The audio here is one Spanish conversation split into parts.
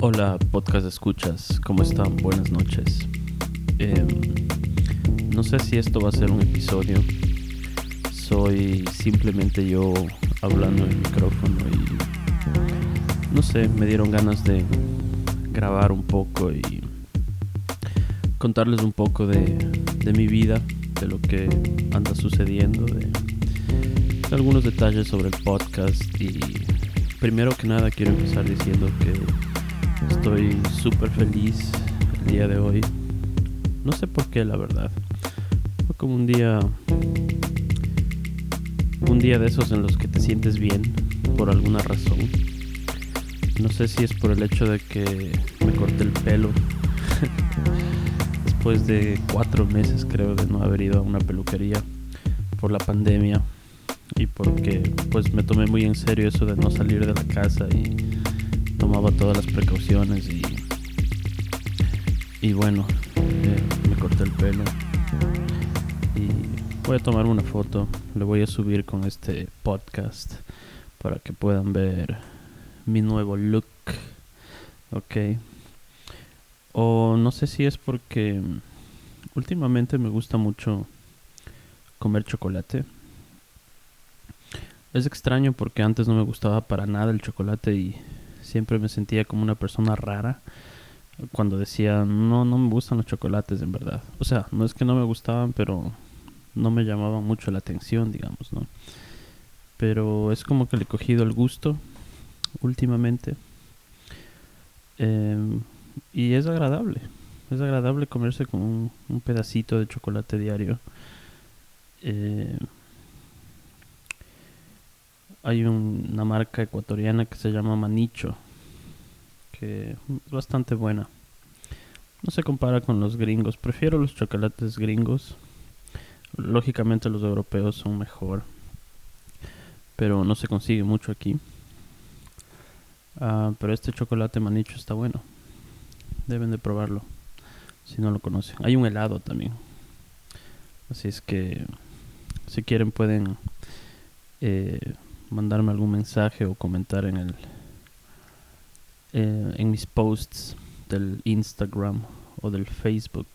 Hola, podcast escuchas, ¿cómo están? Buenas noches. No sé si esto va a ser un episodio. Soy simplemente yo hablando en el micrófono y no sé, me dieron ganas de grabar un poco y contarles un poco de mi vida, de lo que anda sucediendo, de algunos detalles sobre el podcast. Y primero que nada quiero empezar diciendo que estoy súper feliz el día de hoy. No sé por qué, la verdad. Fue como un día de esos en los que te sientes bien por alguna razón. No sé si es por el hecho de que me corté el pelo después de 4 meses, creo, de no haber ido a una peluquería por la pandemia, y porque pues me tomé muy en serio eso de no salir de la casa y tomaba todas las precauciones y bueno, me corté el pelo y voy a tomar una foto, le voy a subir con este podcast para que puedan ver mi nuevo look, ok. O no sé si es porque últimamente me gusta mucho comer chocolate. Es extraño porque antes no me gustaba para nada el chocolate y siempre me sentía como una persona rara cuando decía no me gustan los chocolates en verdad. O sea, no es que no me gustaban, pero no me llamaban mucho la atención, digamos, ¿no? Pero es como que le he cogido el gusto últimamente. Eh, y es agradable. Es agradable comerse con un pedacito de chocolate diario. Eh, Hay una marca ecuatoriana que se llama Manicho, que es bastante buena. No se compara con los gringos. Prefiero los chocolates gringos. Lógicamente los europeos son mejor, pero no se consigue mucho aquí. Pero este chocolate Manicho está bueno. Deben de probarlo si no lo conocen. Hay un helado también. Así es que si quieren pueden eh, mandarme algún mensaje o comentar en mis posts del Instagram o del Facebook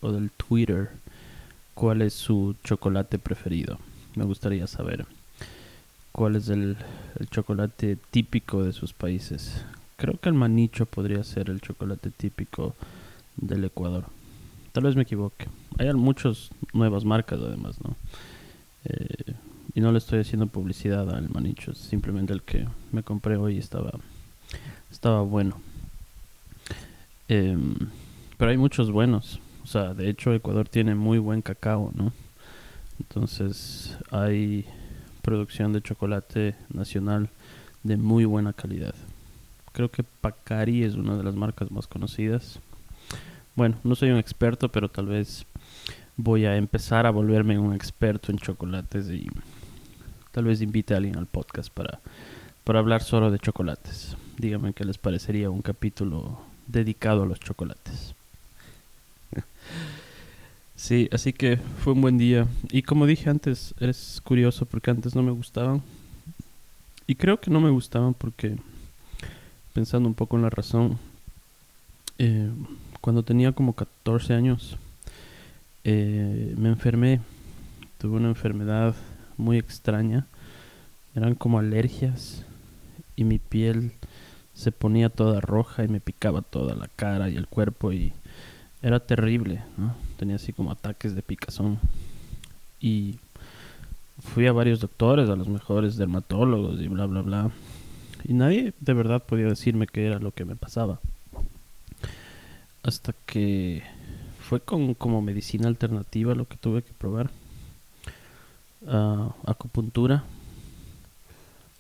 o del Twitter cuál es su chocolate preferido. Me gustaría saber cuál es el chocolate típico de sus países. Creo que el Manicho podría ser el chocolate típico del Ecuador. Tal vez me equivoque. Hay muchas nuevas marcas además, ¿no? Eh, y no le estoy haciendo publicidad al Manicho, simplemente el que me compré hoy estaba bueno. Em, pero hay muchos buenos. O sea, de hecho Ecuador tiene muy buen cacao, ¿no? Entonces hay producción de chocolate nacional de muy buena calidad. Creo que Pacari es una de las marcas más conocidas. Bueno, no soy un experto, pero tal vez voy a empezar a volverme un experto en chocolates y tal vez invite a alguien al podcast para hablar solo de chocolates. Díganme qué les parecería un capítulo dedicado a los chocolates. Sí, así que fue un buen día. Y como dije antes, es curioso porque antes no me gustaban. Y creo que no me gustaban porque, pensando un poco en la razón, eh, cuando tenía como 14 años, me enfermé. Tuve una enfermedad muy extraña. Eran como alergias y mi piel se ponía toda roja y me picaba toda la cara y el cuerpo y era terrible, ¿no? Tenía así como ataques de picazón y fui a varios doctores, a los mejores dermatólogos y bla bla bla, y nadie de verdad podía decirme qué era lo que me pasaba, hasta que fue con como medicina alternativa lo que tuve que probar. Acupuntura.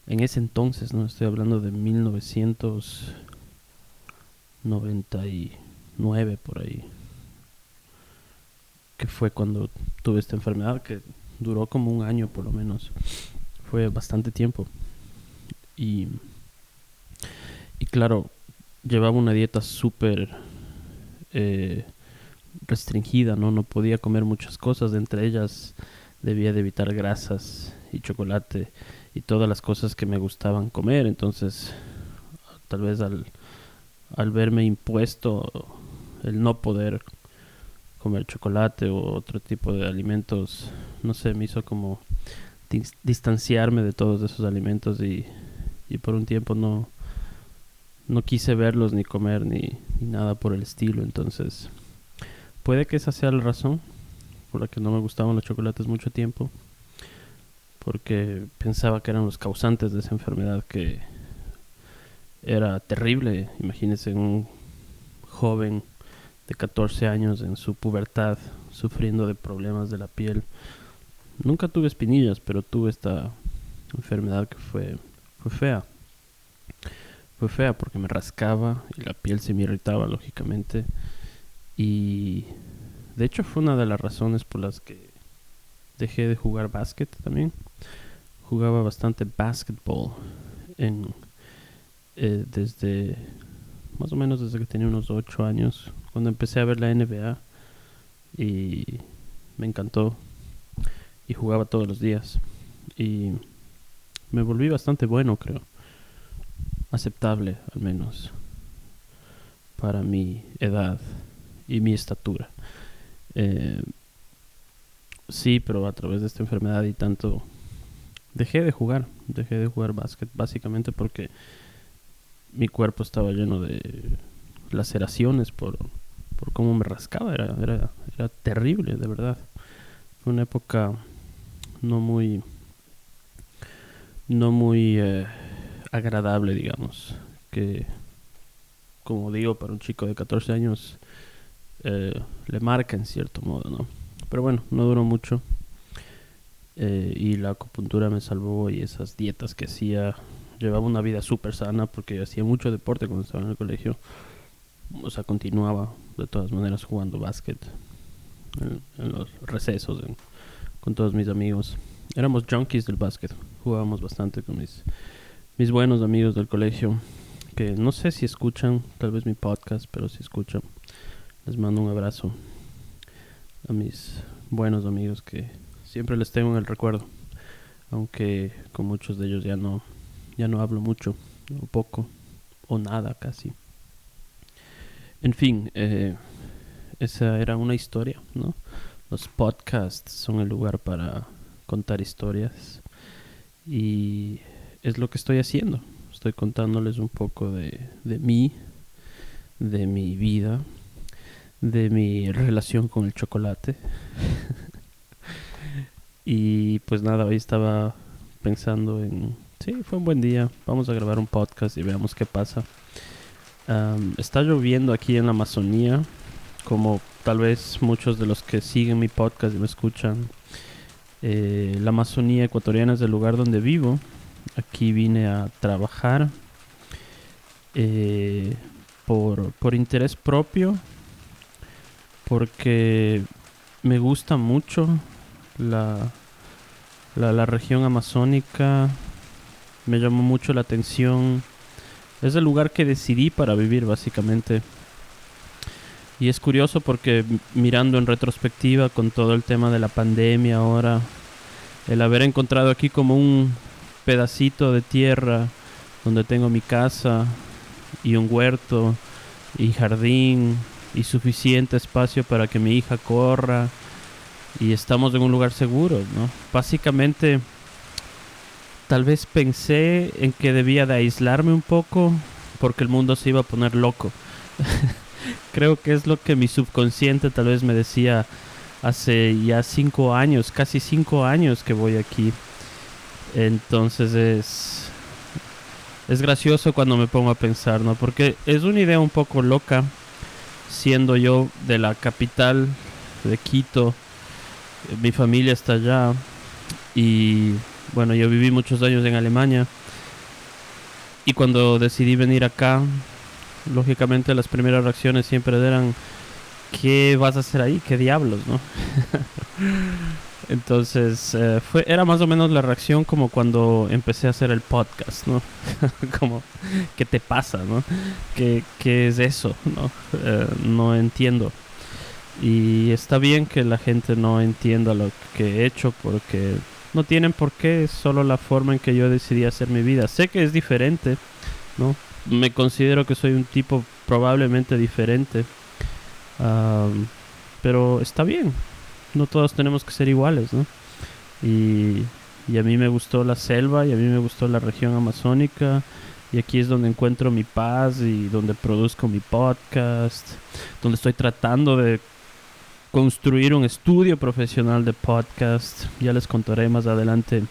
En ese entonces, no estoy hablando de 1999 por ahí, que fue cuando tuve esta enfermedad que duró como un año por lo menos. Fue bastante tiempo. Y, y claro, llevaba una dieta súper eh, restringida, ¿no? No podía comer muchas cosas, entre ellas debía de evitar grasas y chocolate y todas las cosas que me gustaban comer. Entonces, tal vez al verme impuesto el no poder comer chocolate o otro tipo de alimentos, no sé, me hizo como distanciarme de todos esos alimentos y por un tiempo no quise verlos ni comer ni nada por el estilo. Entonces puede que esa sea la razón por la que no me gustaban los chocolates mucho tiempo, porque pensaba que eran los causantes de esa enfermedad que era terrible. Imagínense un joven de 14 años en su pubertad sufriendo de problemas de la piel. Nunca tuve espinillas, pero tuve esta enfermedad que fue fea. Fue fea porque me rascaba y la piel se me irritaba, lógicamente. Y de hecho fue una de las razones por las que dejé de jugar básquet también. Jugaba bastante basketball desde más o menos desde que tenía unos 8 años, cuando empecé a ver la NBA, y me encantó y jugaba todos los días y me volví bastante bueno, creo, aceptable al menos para mi edad y mi estatura. Sí, pero a través de esta enfermedad y tanto dejé de jugar básquet, básicamente porque mi cuerpo estaba lleno de laceraciones por cómo me rascaba. Era terrible, de verdad. Fue una época no muy agradable, digamos, que, como digo, para un chico de 14 años le marca en cierto modo, ¿no? Pero bueno, no duró mucho, y la acupuntura me salvó, y esas dietas que hacía. Llevaba una vida súper sana porque hacía mucho deporte cuando estaba en el colegio. O sea, continuaba de todas maneras jugando básquet en los recesos con todos mis amigos. Éramos junkies del básquet. Jugábamos bastante con mis buenos amigos del colegio, que no sé si escuchan tal vez mi podcast, pero si escuchan, les mando un abrazo a mis buenos amigos que siempre les tengo en el recuerdo, aunque con muchos de ellos ya no hablo mucho, o poco, o nada casi. En fin, esa era una historia, ¿no? Los podcasts son el lugar para contar historias, y es lo que estoy haciendo. Estoy contándoles un poco de mí, de mi vida, de mi relación con el chocolate. Y pues nada, hoy estaba pensando sí, fue un buen día, vamos a grabar un podcast y veamos qué pasa. Está lloviendo aquí en la Amazonía, como tal vez muchos de los que siguen mi podcast y me escuchan. La Amazonía ecuatoriana es el lugar donde vivo. Aquí vine a trabajar por interés propio, porque me gusta mucho la región amazónica. Me llamó mucho la atención. Es el lugar que decidí para vivir, básicamente. Y es curioso porque mirando en retrospectiva con todo el tema de la pandemia ahora, el haber encontrado aquí como un pedacito de tierra donde tengo mi casa y un huerto y jardín y suficiente espacio para que mi hija corra, y estamos en un lugar seguro, ¿no? Básicamente, tal vez pensé en que debía de aislarme un poco porque el mundo se iba a poner loco. Creo que es lo que mi subconsciente tal vez me decía hace ya 5 años, casi 5 años que voy aquí. Entonces es gracioso cuando me pongo a pensar, ¿no? Porque es una idea un poco loca, siendo yo de la capital de Quito. Mi familia está allá y bueno, yo viví muchos años en Alemania, y cuando decidí venir acá, lógicamente las primeras reacciones siempre eran: ¿qué vas a hacer ahí? ¿Qué diablos, no? Entonces era más o menos la reacción como cuando empecé a hacer el podcast, ¿no? Como, ¿qué te pasa, no? ¿Qué es eso, no? No entiendo. Y está bien que la gente no entienda lo que he hecho, porque no tienen por qué, es solo la forma en que yo decidí hacer mi vida. Sé que es diferente, ¿no? Me considero que soy un tipo probablemente diferente. Pero está bien. No todos tenemos que ser iguales, ¿no? Y a mí me gustó la selva y a mí me gustó la región amazónica. Y aquí es donde encuentro mi paz y donde produzco mi podcast. Donde estoy tratando de construir un estudio profesional de podcast. Ya les contaré más adelante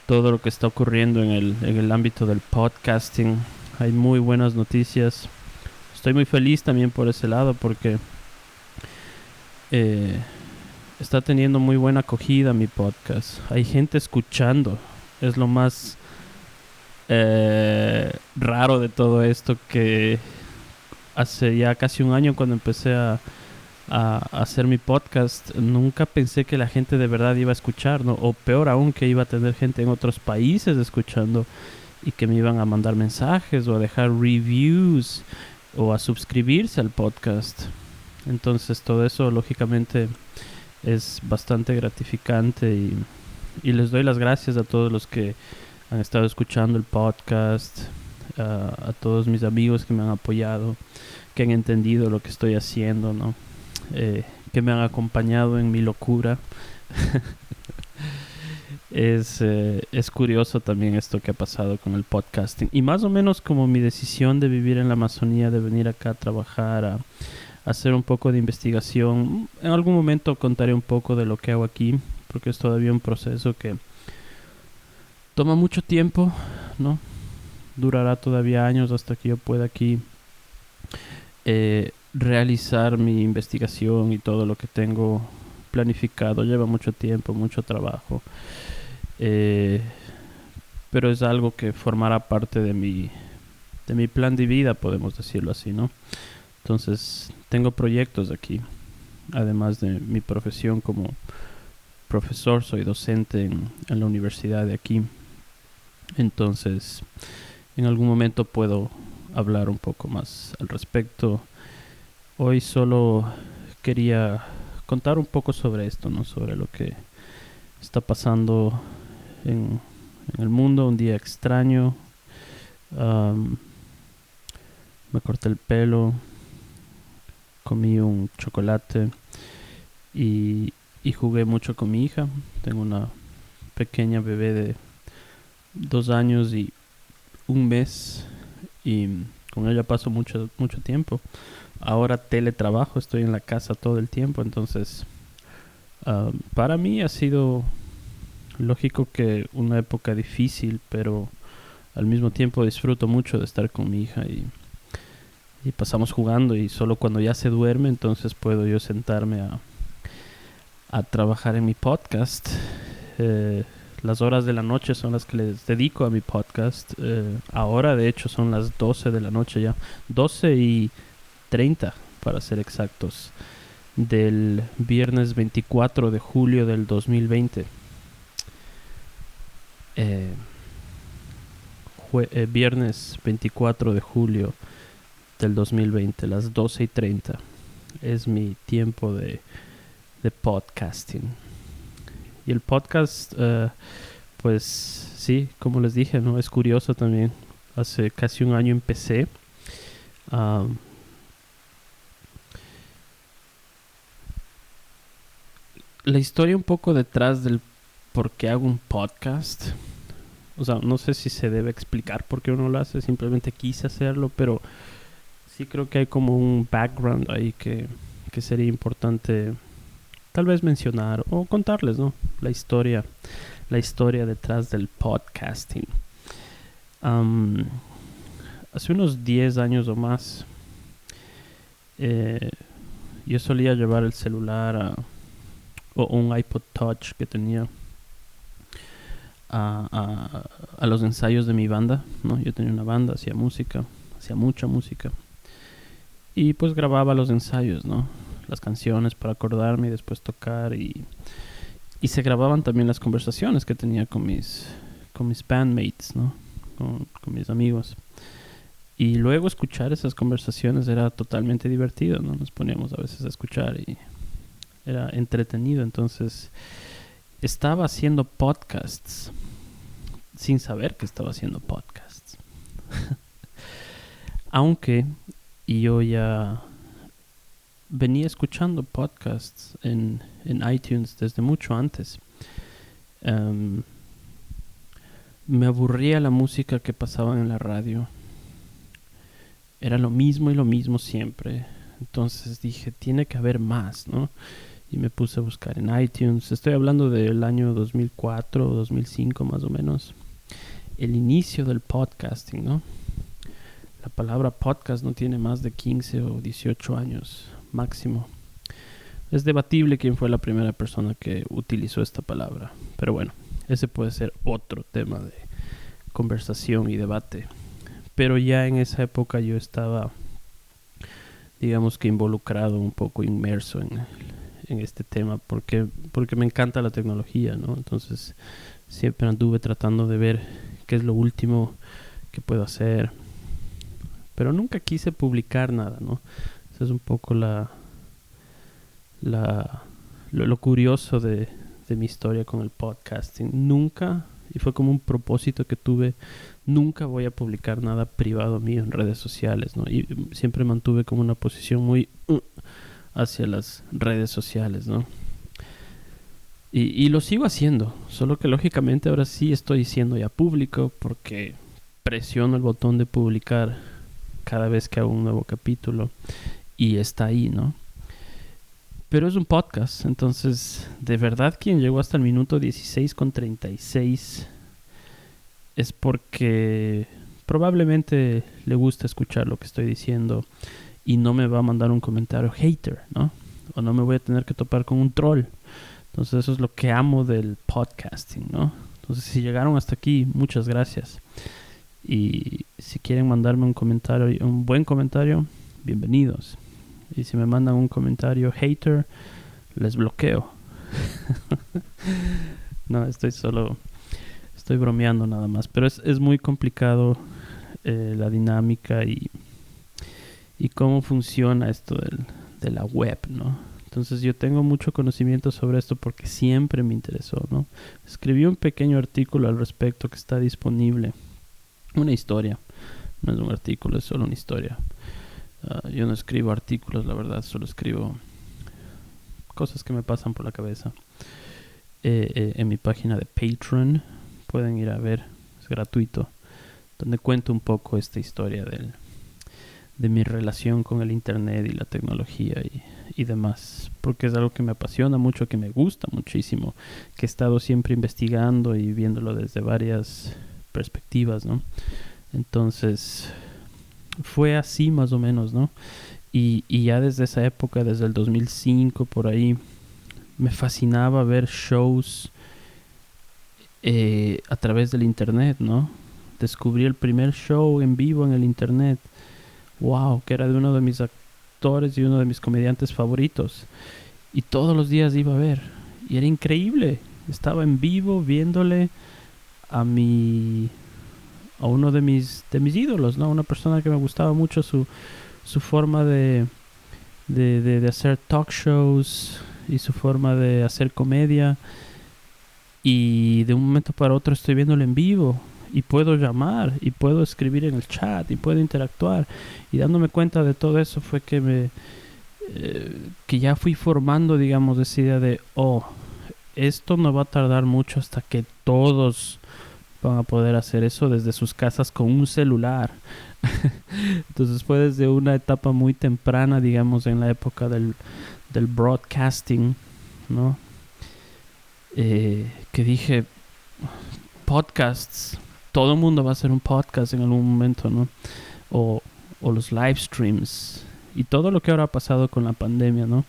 todo lo que está ocurriendo en el ámbito del podcasting. Hay muy buenas noticias. Estoy muy feliz también por ese lado porque está teniendo muy buena acogida mi podcast. Hay gente escuchando. Es lo más raro de todo esto, que hace ya casi un año cuando empecé a hacer mi podcast, nunca pensé que la gente de verdad iba a escuchar, ¿no? O peor aún, que iba a tener gente en otros países escuchando y que me iban a mandar mensajes o a dejar reviews o a suscribirse al podcast. Entonces todo eso lógicamente es bastante gratificante y les doy las gracias a todos los que han estado escuchando el podcast, a todos mis amigos que me han apoyado, que han entendido lo que estoy haciendo, ¿no? Que me han acompañado en mi locura. Es curioso también esto que ha pasado con el podcasting y más o menos como mi decisión de vivir en la Amazonía, de venir acá a trabajar, a hacer un poco de investigación. En algún momento contaré un poco de lo que hago aquí, porque es todavía un proceso que toma mucho tiempo, ¿no? Durará todavía años hasta que yo pueda aquí realizar mi investigación y todo lo que tengo planificado. Lleva mucho tiempo, mucho trabajo, pero es algo que formará parte de mi plan de vida, podemos decirlo así, ¿no? Entonces tengo proyectos aquí, además de mi profesión como profesor. Soy docente en la universidad de aquí. Entonces en algún momento puedo hablar un poco más al respecto. Hoy solo quería contar un poco sobre esto, ¿no? Sobre lo que está pasando en el mundo. Un día extraño. Me corté el pelo, comí un chocolate y jugué mucho con mi hija. Tengo una pequeña bebé de 2 años y 1 mes y con ella paso mucho tiempo. Ahora teletrabajo, estoy en la casa todo el tiempo, entonces para mí ha sido lógico que una época difícil, pero al mismo tiempo disfruto mucho de estar con mi hija y pasamos jugando, y solo cuando ya se duerme entonces puedo yo sentarme a trabajar en mi podcast. Las horas de la noche son las que les dedico a mi podcast. Ahora de hecho son las 12 de la noche ya, 12:30 para ser exactos, del viernes 24 de julio del 2020. Viernes 24 de julio del 2020, las 12:30 es mi tiempo de podcasting. Y el podcast, pues sí, como les dije, ¿no? Es curioso también. Hace casi un año empecé. La historia un poco detrás del por qué hago un podcast. O sea, no sé si se debe explicar por qué uno lo hace. Simplemente quise hacerlo, pero sí creo que hay como un background ahí que sería importante tal vez mencionar o contarles, ¿no? La historia detrás del podcasting. Hace unos 10 años o más, yo solía llevar el celular o un iPod Touch que tenía a los ensayos de mi banda, ¿no? Yo tenía una banda, hacía música, hacía mucha música, y pues grababa los ensayos, ¿no? Las canciones para acordarme y después tocar, y se grababan también las conversaciones que tenía con mis bandmates, ¿no? Con mis amigos. Y luego escuchar esas conversaciones era totalmente divertido, ¿no? Nos poníamos a veces a escuchar y era entretenido. Entonces estaba haciendo podcasts sin saber que estaba haciendo podcasts. Aunque y yo ya venía escuchando podcasts en iTunes desde mucho antes. Me aburría la música que pasaban en la radio. Era lo mismo y lo mismo siempre. Entonces dije, tiene que haber más, ¿no? Y me puse a buscar en iTunes. Estoy hablando del año 2004 o 2005 más o menos. El inicio del podcasting, ¿no? La palabra podcast no tiene más de 15 o 18 años máximo. Es debatible quién fue la primera persona que utilizó esta palabra. Pero bueno, ese puede ser otro tema de conversación y debate. Pero ya en esa época yo estaba, digamos que involucrado, un poco inmerso en este tema, porque me encanta la tecnología, ¿no? Entonces siempre anduve tratando de ver qué es lo último que puedo hacer. Pero nunca quise publicar nada, ¿no? Esa es un poco lo curioso de mi historia con el podcasting. Nunca, y fue como un propósito que tuve, nunca voy a publicar nada privado mío en redes sociales, ¿no? Y siempre mantuve como una posición muy hacia las redes sociales, ¿no? Y lo sigo haciendo, solo que lógicamente ahora sí estoy siendo ya público porque presiono el botón de publicar cada vez que hago un nuevo capítulo y está ahí, ¿no? Pero es un podcast, entonces de verdad quien llegó hasta el minuto 16:36 es porque probablemente le gusta escuchar lo que estoy diciendo y no me va a mandar un comentario hater, ¿no? O no me voy a tener que topar con un troll. Entonces eso es lo que amo del podcasting, ¿no? Entonces si llegaron hasta aquí, muchas gracias. Y si quieren mandarme un comentario, un buen comentario, bienvenidos. Y si me mandan un comentario hater, les bloqueo. No, estoy bromeando nada más. Pero es muy complicado la dinámica y cómo funciona esto de la web, ¿no? Entonces yo tengo mucho conocimiento sobre esto porque siempre me interesó, ¿no? Escribí un pequeño artículo al respecto que está disponible. Una historia. No es un artículo, es solo una historia. Yo no escribo artículos, la verdad, solo escribo cosas que me pasan por la cabeza. En mi página de Patreon pueden ir a ver, es gratuito, donde cuento un poco esta historia de mi relación con el internet y la tecnología y demás, porque es algo que me apasiona mucho, que me gusta muchísimo, que he estado siempre investigando y viéndolo desde varias perspectivas, ¿no? Entonces fue así más o menos, ¿no? Y ya desde esa época, desde el 2005 por ahí, me fascinaba ver shows a través del internet, ¿no? Descubrí el primer show en vivo en el internet. Wow, que era de uno de mis actores y uno de mis comediantes favoritos. Y todos los días iba a ver. Y era increíble. Estaba en vivo viéndole a uno de mis ídolos, ¿no? Una persona que me gustaba mucho su forma de hacer talk shows y su forma de hacer comedia. Y de un momento para otro estoy viéndolo en vivo y puedo llamar y puedo escribir en el chat y puedo interactuar, y dándome cuenta de todo eso fue que que ya fui formando, digamos, esa idea de esto no va a tardar mucho hasta que todos van a poder hacer eso desde sus casas con un celular. Entonces fue desde una etapa muy temprana, digamos, en la época del broadcasting, ¿no? Que dije, podcasts, todo el mundo va a hacer un podcast en algún momento, ¿no? O los live streams y todo lo que ahora ha pasado con la pandemia, ¿no?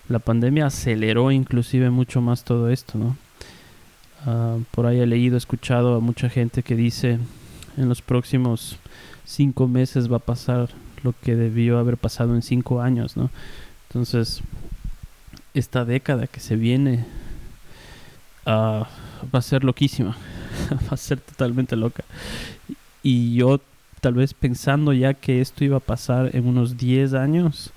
La pandemia aceleró inclusive mucho más todo esto, ¿no? Por ahí he leído, escuchado a mucha gente que dice en los próximos 5 meses va a pasar lo que debió haber pasado en 5 años, ¿no? Entonces, esta década que se viene va a ser loquísima. Va a ser totalmente loca. Y yo, tal vez pensando ya que esto iba a pasar en unos 10 años,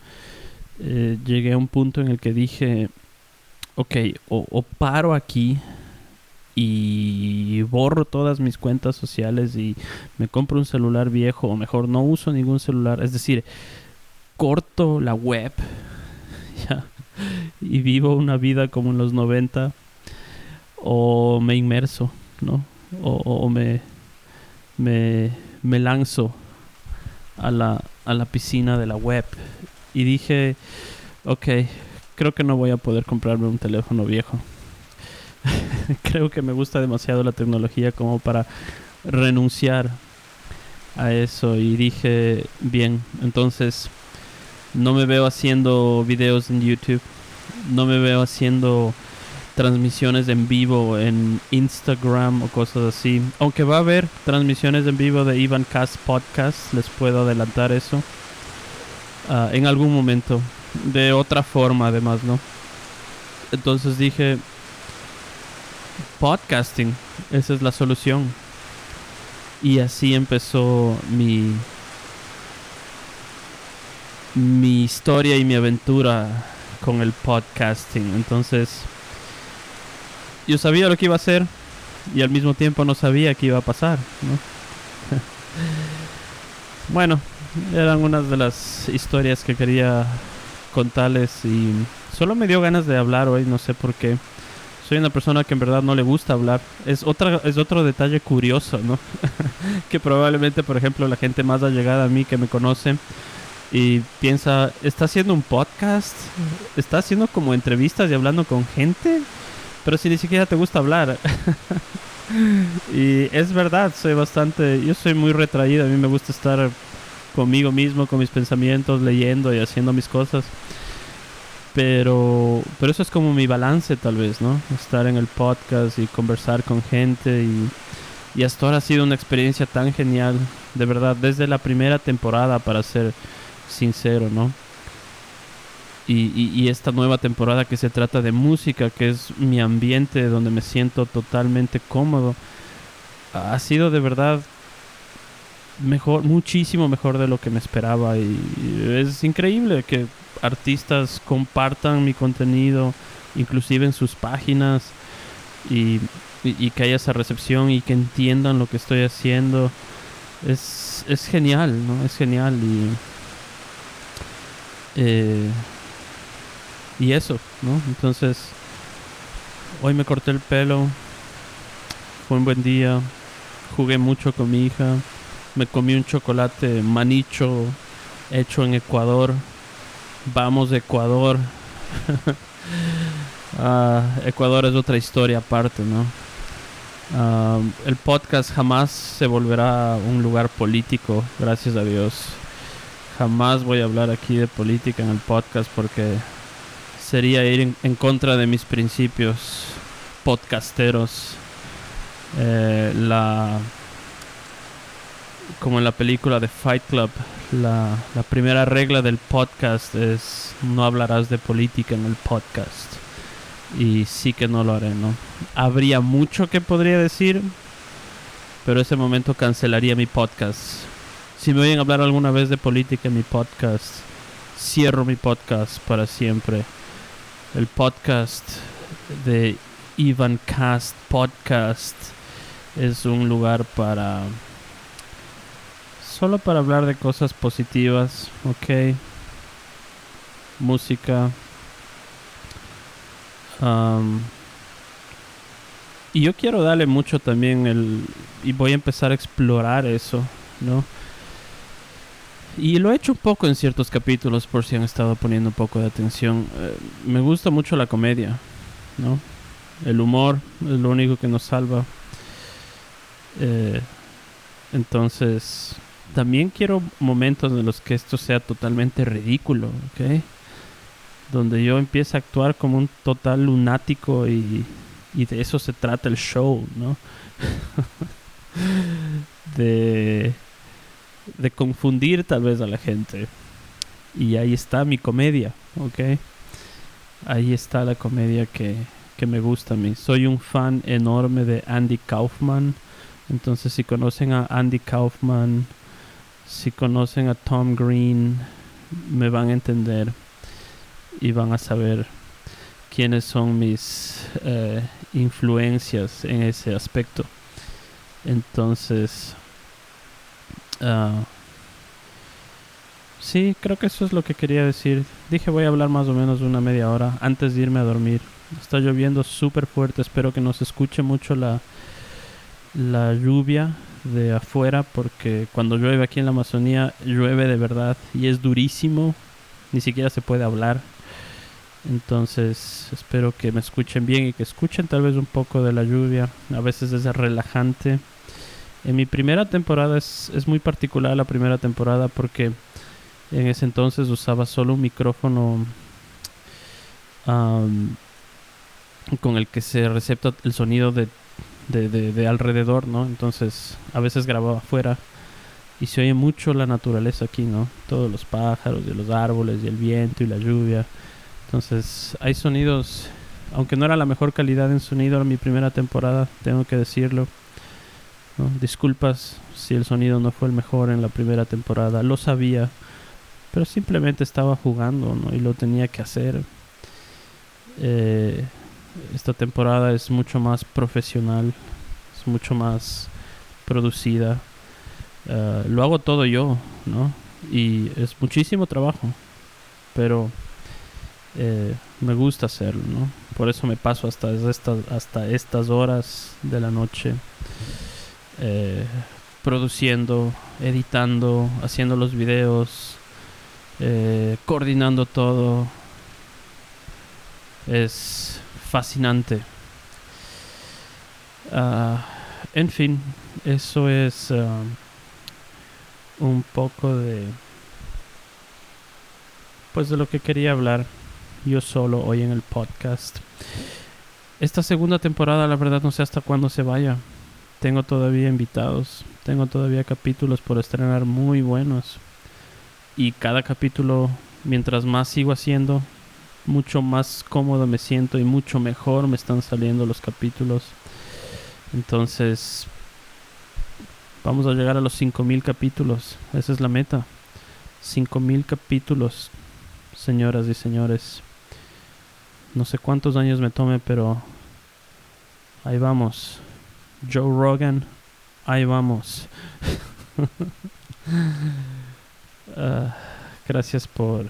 llegué a un punto en el que dije, ok, o paro aquí y borro todas mis cuentas sociales y me compro un celular viejo, o mejor no uso ningún celular. Es decir, corto la web ya, y vivo una vida como en los 90, o me inmerso, ¿no? O me lanzo a la piscina de la web. Y dije, ok, creo que no voy a poder comprarme un teléfono viejo. Creo que me gusta demasiado la tecnología como para renunciar a eso. Y dije, bien, entonces no me veo haciendo videos en YouTube, no me veo haciendo transmisiones en vivo en Instagram o cosas así. Aunque va a haber transmisiones en vivo de Ivancast Podcast, les puedo adelantar eso en algún momento, de otra forma además, ¿no? Entonces dije, podcasting, esa es la solución. Y así empezó mi historia y mi aventura con el podcasting. Entonces, yo sabía lo que iba a hacer y al mismo tiempo no sabía qué iba a pasar, ¿no? Bueno, eran unas de las historias que quería contarles y solo me dio ganas de hablar hoy, no sé por qué. Soy una persona que en verdad no le gusta hablar. Es otro detalle curioso, ¿no? Que probablemente, por ejemplo, la gente más allegada a mí que me conoce y piensa, ¿está haciendo un podcast? ¿Está haciendo como entrevistas y hablando con gente? Pero si ni siquiera te gusta hablar. Y es verdad, yo soy muy retraído. A mí me gusta estar conmigo mismo, con mis pensamientos, leyendo y haciendo mis cosas. Pero eso es como mi balance tal vez, ¿no? Estar en el podcast y conversar con gente y hasta ahora ha sido una experiencia tan genial, de verdad, desde la primera temporada, para ser sincero, ¿no? Y esta nueva temporada que se trata de música, que es mi ambiente donde me siento totalmente cómodo, ha sido de verdad mejor, muchísimo mejor de lo que me esperaba. Y es increíble que artistas compartan mi contenido, inclusive en sus páginas, y que haya esa recepción y que entiendan lo que estoy haciendo. Es genial, ¿no? Es genial. Y eso, ¿no? Entonces, hoy me corté el pelo, fue un buen día, jugué mucho con mi hija, me comí un chocolate manicho hecho en Ecuador. Vamos, Ecuador. Ecuador es otra historia aparte, ¿no? El podcast jamás se volverá un lugar político, gracias a Dios. Jamás voy a hablar aquí de política en el podcast porque sería ir en contra de mis principios podcasteros. Como en la película de Fight Club, la primera regla del podcast es: no hablarás de política en el podcast. Y sí que no lo haré, ¿no? Habría mucho que podría decir, pero ese momento cancelaría mi podcast. Si me oyen hablar alguna vez de política en mi podcast, cierro mi podcast para siempre. El podcast de Ivancast Podcast es un lugar solo para hablar de cosas positivas, ¿ok? Música. Y yo quiero darle mucho también y voy a empezar a explorar eso, ¿no? Y lo he hecho un poco en ciertos capítulos, por si han estado poniendo un poco de atención. Me gusta mucho la comedia, ¿no? El humor es lo único que nos salva. Entonces, también quiero momentos en los que esto sea totalmente ridículo, ¿ok? Donde yo empiece a actuar como un total lunático y de eso se trata el show, ¿no? de confundir tal vez a la gente. Y ahí está mi comedia, ¿ok? Ahí está la comedia que me gusta a mí. Soy un fan enorme de Andy Kaufman. Entonces, si conocen a Andy Kaufman, si conocen a Tom Green, me van a entender y van a saber quiénes son mis influencias en ese aspecto. Entonces, Sí, creo que eso es lo que quería decir. Dije voy a hablar más o menos una media hora antes de irme a dormir. Está lloviendo súper fuerte, espero que no se escuche mucho la lluvia de afuera porque cuando llueve aquí en la Amazonía llueve de verdad y es durísimo, ni siquiera se puede hablar. Entonces espero que me escuchen bien y que escuchen tal vez un poco de la lluvia. A veces es relajante. En mi primera temporada es muy particular la primera temporada porque en ese entonces usaba solo un micrófono um, con el que se recepta el sonido de alrededor, ¿no? Entonces a veces grababa afuera y se oye mucho la naturaleza aquí, ¿no? Todos los pájaros y los árboles y el viento y la lluvia. Entonces hay sonidos, aunque no era la mejor calidad en sonido en mi primera temporada, tengo que decirlo, ¿no? Disculpas si el sonido no fue el mejor en la primera temporada, lo sabía, pero simplemente estaba jugando, ¿no? Y lo tenía que hacer. Eh, Esta temporada es mucho más profesional, es mucho más producida. Lo hago todo yo, ¿no? Y es muchísimo trabajo, pero me gusta hacerlo, ¿no? Por eso me paso hasta estas horas de la noche eh, produciendo, editando, haciendo los videos, coordinando todo. Es fascinante. Uh, en fin, eso es un poco de lo que quería hablar yo solo hoy en el podcast. Esta segunda temporada, la verdad, no sé hasta cuándo se vaya. Tengo todavía invitados, tengo todavía capítulos por estrenar muy buenos. Y cada capítulo, mientras más sigo haciendo, mucho más cómodo me siento y mucho mejor me están saliendo los capítulos. Entonces, vamos a llegar a los 5000 capítulos. Esa es la meta. 5000 capítulos, señoras y señores. No sé cuántos años me tome, pero ahí vamos. Joe Rogan, ahí vamos. uh, Gracias por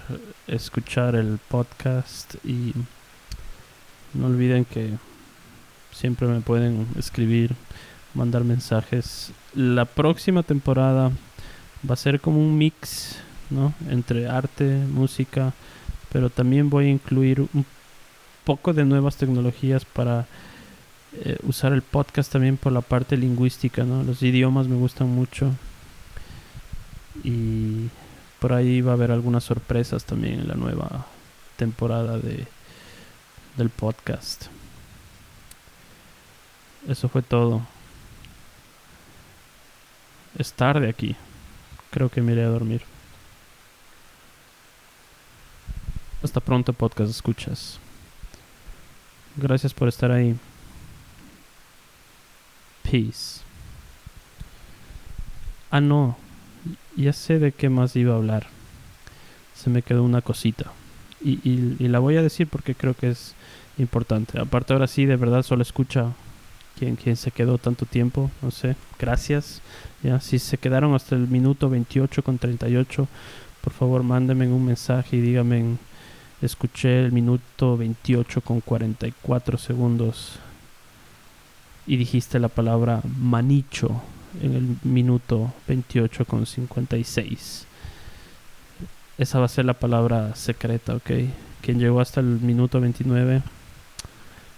escuchar el podcast y no olviden que siempre me pueden escribir, mandar mensajes. La próxima temporada va a ser como un mix, ¿no? Entre arte, música, pero también voy a incluir un poco de nuevas tecnologías para usar el podcast también por la parte lingüística, ¿no? Los idiomas me gustan mucho y por ahí va a haber algunas sorpresas también en la nueva temporada del podcast. Eso fue todo. Es tarde aquí. Creo que me iré a dormir. Hasta pronto, podcast escuchas. Gracias por estar ahí. Peace. Ah, no. Ya sé de qué más iba a hablar. Se me quedó una cosita. Y la voy a decir porque creo que es importante. Aparte, ahora sí, de verdad, solo escucha quien se quedó tanto tiempo. No sé. Gracias. Ya, si se quedaron hasta el minuto 28 con 38, por favor, mándenme un mensaje y díganme: escuché el minuto 28 con 44 segundos y dijiste la palabra manicho en el minuto 28 con 56. Esa va a ser la palabra secreta, ¿ok? Quien llegó hasta el minuto 29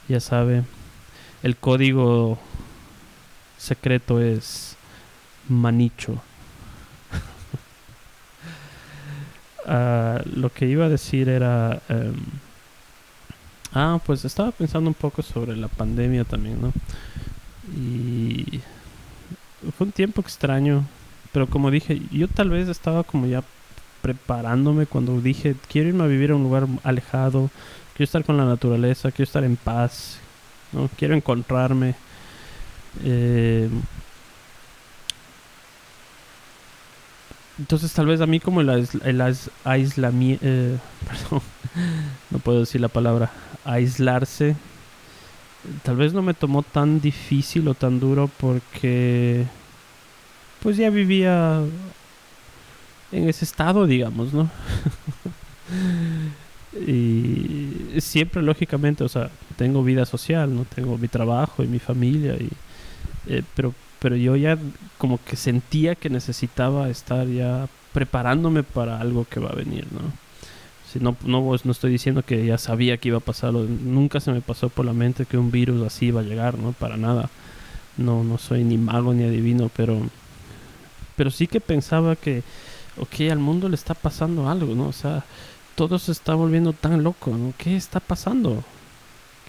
ya sabe. El código secreto es manicho. Lo que iba a decir era... pues estaba pensando un poco sobre la pandemia también, ¿no? Y fue un tiempo extraño, pero como dije, yo tal vez estaba como ya preparándome cuando dije, quiero irme a vivir a un lugar alejado, quiero estar con la naturaleza, quiero estar en paz, ¿no? Quiero encontrarme. Entonces tal vez a mí como el aislamiento, perdón, no puedo decir la palabra, aislarse, tal vez no me tomó tan difícil o tan duro porque pues ya vivía en ese estado, digamos, ¿no? Y siempre, lógicamente, o sea, tengo vida social, ¿no? Tengo mi trabajo y mi familia, pero yo ya como que sentía que necesitaba estar ya preparándome para algo que va a venir, ¿no? Si no estoy diciendo que ya sabía que iba a pasar, nunca se me pasó por la mente que un virus así iba a llegar, ¿no? Para nada. No soy ni mago ni adivino, pero sí que pensaba que, ok, al mundo le está pasando algo, ¿no? O sea, todo se está volviendo tan loco, ¿no? ¿Qué está pasando?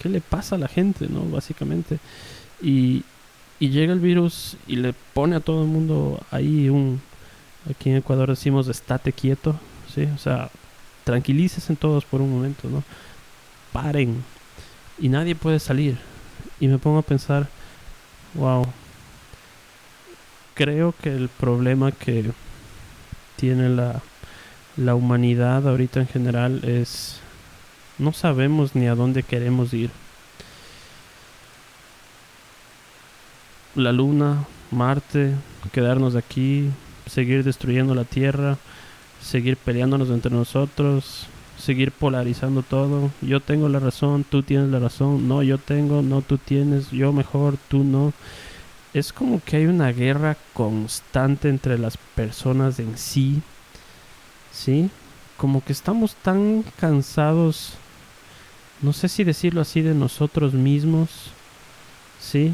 ¿Qué le pasa a la gente, ¿no? Básicamente. Y, y llega el virus y le pone a todo el mundo ahí aquí en Ecuador decimos estate quieto, ¿sí? O sea, tranquilícese todos por un momento, ¿no? Paren. Y nadie puede salir. Y me pongo a pensar, wow, creo que el problema que tiene la humanidad ahorita en general es no sabemos ni a dónde queremos ir. La luna, Marte, quedarnos aquí, seguir destruyendo la Tierra, seguir peleándonos entre nosotros, seguir polarizando todo. Yo tengo la razón, tú tienes la razón. No, yo tengo, no, tú tienes. Yo mejor, tú no. Es como que hay una guerra constante entre las personas en sí, ¿sí? Como que estamos tan cansados, no sé si decirlo así, de nosotros mismos, ¿sí?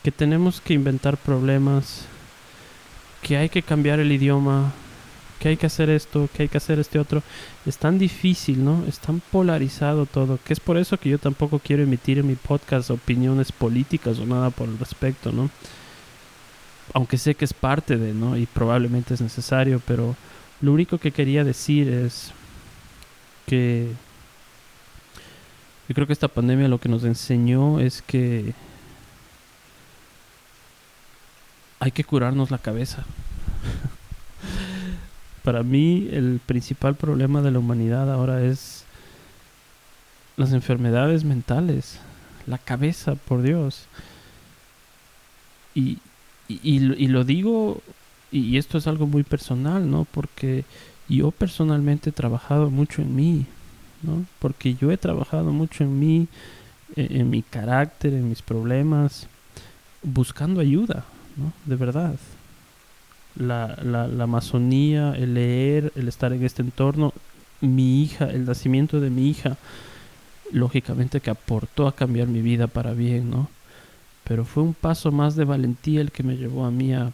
Que tenemos que inventar problemas, que hay que cambiar el idioma, que hay que hacer esto, que hay que hacer este otro. Es tan difícil, ¿no? Es tan polarizado todo, que es por eso que yo tampoco quiero emitir en mi podcast opiniones políticas o nada por el respecto, ¿no? Aunque sé que es parte de, ¿no? Y probablemente es necesario, pero lo único que quería decir es que yo creo que esta pandemia lo que nos enseñó es que hay que curarnos la cabeza. Para mí el principal problema de la humanidad ahora es las enfermedades mentales, la cabeza, por Dios. Y, y lo digo, y esto es algo muy personal, ¿no? Porque yo personalmente he trabajado mucho en mí, ¿no? Porque yo he trabajado mucho en mí, en mi carácter, en mis problemas, buscando ayuda, ¿no? De verdad. La amazonía, el leer, el estar en este entorno, mi hija, el nacimiento de mi hija, lógicamente que aportó a cambiar mi vida para bien, ¿no? Pero fue un paso más de valentía el que me llevó a mí a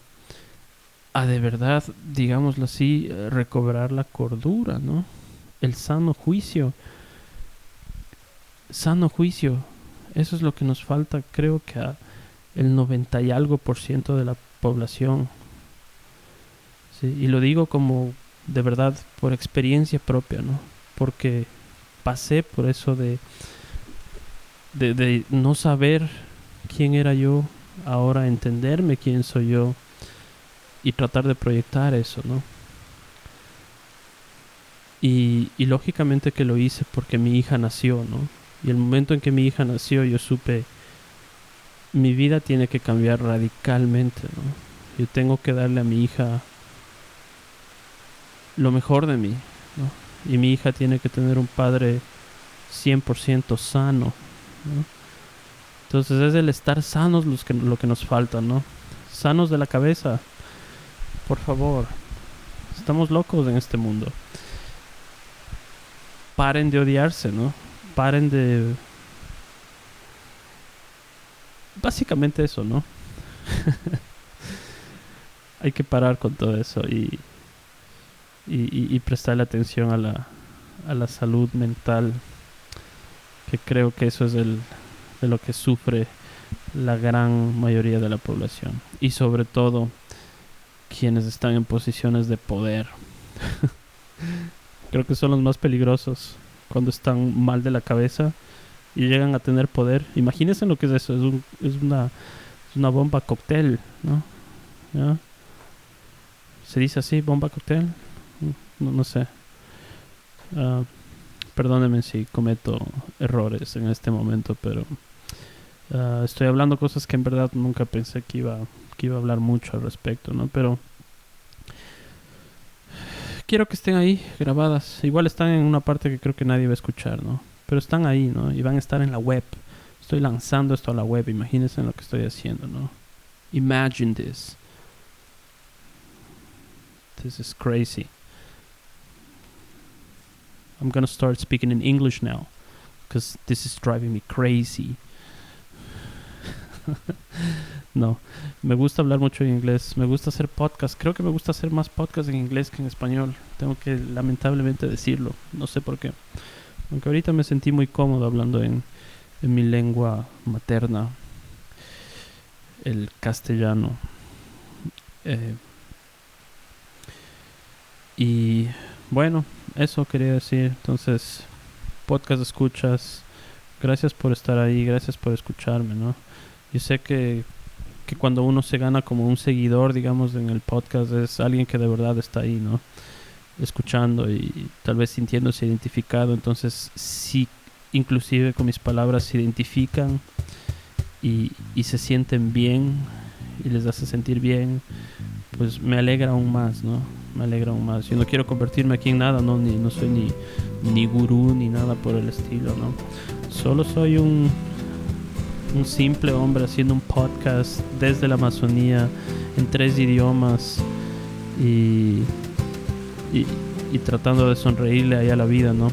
de verdad, digámoslo así, recobrar la cordura, ¿no? El sano juicio. Sano juicio. Eso es lo que nos falta, creo que a el 90 y algo por ciento de la población. ¿Sí? Y lo digo como de verdad por experiencia propia, ¿no? Porque pasé por eso de no saber quién era yo, ahora entenderme quién soy yo y tratar de proyectar eso, ¿no? Y lógicamente que lo hice porque mi hija nació, ¿no? Y el momento en que mi hija nació yo supe, mi vida tiene que cambiar radicalmente, ¿no? Yo tengo que darle a mi hija lo mejor de mí, ¿no? Y mi hija tiene que tener un padre 100% sano, ¿no? Entonces es el estar sanos lo que nos falta, ¿no? Sanos de la cabeza, por favor. Estamos locos en este mundo. Paren de odiarse, ¿no? Paren de... Básicamente eso, ¿no? Hay que parar con todo eso y prestarle atención a la salud mental, que creo que eso es de lo que sufre la gran mayoría de la población. Y sobre todo quienes están en posiciones de poder. Creo que son los más peligrosos cuando están mal de la cabeza y llegan a tener poder. Imagínense lo que es eso. Es una bomba cóctel, ¿no? ¿Ya? ¿Se dice así, bomba cóctel? No sé. Uh, Perdónenme si cometo errores en este momento, pero estoy hablando cosas que en verdad nunca pensé que iba a hablar mucho al respecto, ¿no? Pero quiero que estén ahí grabadas. Igual están en una parte que creo que nadie va a escuchar, ¿no? Pero están ahí, ¿no? Y van a estar en la web. Estoy lanzando esto a la web. Imagínense lo que estoy haciendo, ¿no? Imagine this. This is crazy. I'm gonna start speaking in English now, because this is driving me crazy. No, me gusta hablar mucho en inglés. Me gusta hacer podcast. Creo que me gusta hacer más podcast en inglés que en español. Tengo que lamentablemente decirlo. No sé por qué. Aunque ahorita me sentí muy cómodo hablando en mi lengua materna, el castellano. Y bueno, eso quería decir. Entonces, podcast escuchas, gracias por estar ahí, gracias por escucharme, ¿no? Yo sé que cuando uno se gana como un seguidor, digamos, en el podcast, es alguien que de verdad está ahí, ¿no? Escuchando y tal vez sintiéndose identificado. Entonces, si inclusive con mis palabras se identifican y se sienten bien y les hace sentir bien, pues me alegra aún más, ¿no? Me alegra aún más. Yo no quiero convertirme aquí en nada, ¿no? No soy ni gurú ni nada por el estilo, ¿no? Solo soy un simple hombre haciendo un podcast desde la Amazonía en 3 idiomas y tratando de sonreírle ahí a la vida, ¿no?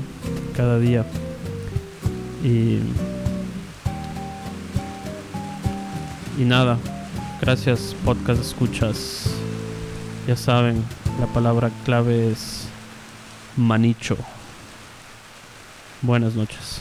Cada día. Y nada, gracias podcast escuchas. Ya saben, la palabra clave es manicho. Buenas noches.